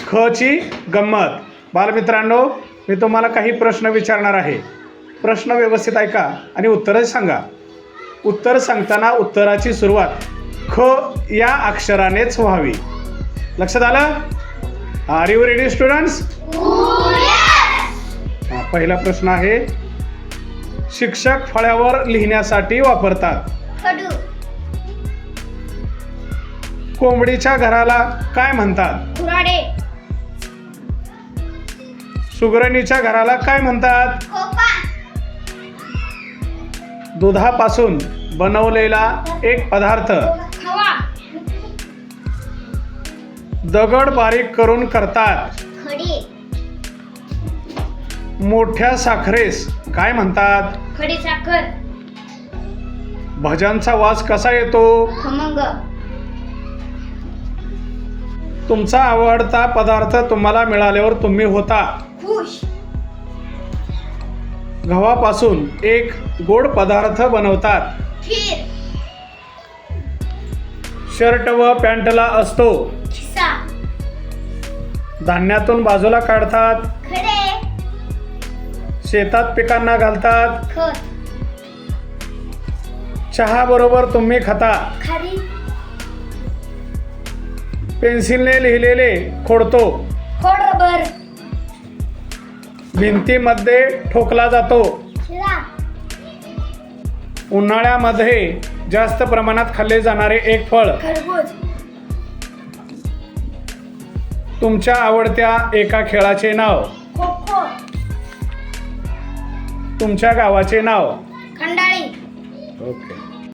ख ची गंमत. बालमित्रांनो, मी तुम्हाला काही प्रश्न विचारणार आहे. प्रश्न व्यवस्थित ऐका आणि उत्तरं सांगा. उत्तर सांगताना उत्तराची सुरुवात ख या अक्षरानेच व्हावी. लक्षात आलं? Are you ready students? पहिला प्रश्न आहे, शिक्षक फळ्यावर लिहिण्यासाठी वापरतात. कोंबडीच्या घराला काय म्हणतात? खुराडे. सुगरणीच्या घराला काय म्हणतात? खोपा. दुधापासून बनवलेला एक पदार्थ. खवा. दगड बारीक करून करतात. खडी. मोठ्या साखरेस काय म्हणतात? खडी साखर. भज्यांचा वास कसा येतो? खमंग. तुमचा आवडता पदार्थ तुम्हाला मिळाल्यावर तुम्ही होता खुश. गव्हापासून एक गोड पदार्थ बनवतात. खीर. शर्ट व पॅन्टला असतो. खिसा. धान्यातून बाजूला काढतात. खडे. शेतात पिकांना घालतात. खत. चहा बरोबर तुम्ही खाता. खारी. पेन्सिलने लिहिलेले खोडतो. खोड रबर. भिंतीमध्ये ठोकला जातो. खिळा. उन्हाळ्यामध्ये जास्त प्रमाणात खाल्ले जाणारे एक फळ. खरबूज. तुमच्या आवडत्या एका खेळाचे नाव. खो खो. तुमच्या गावाचे नाव. खंडाळी. ओके.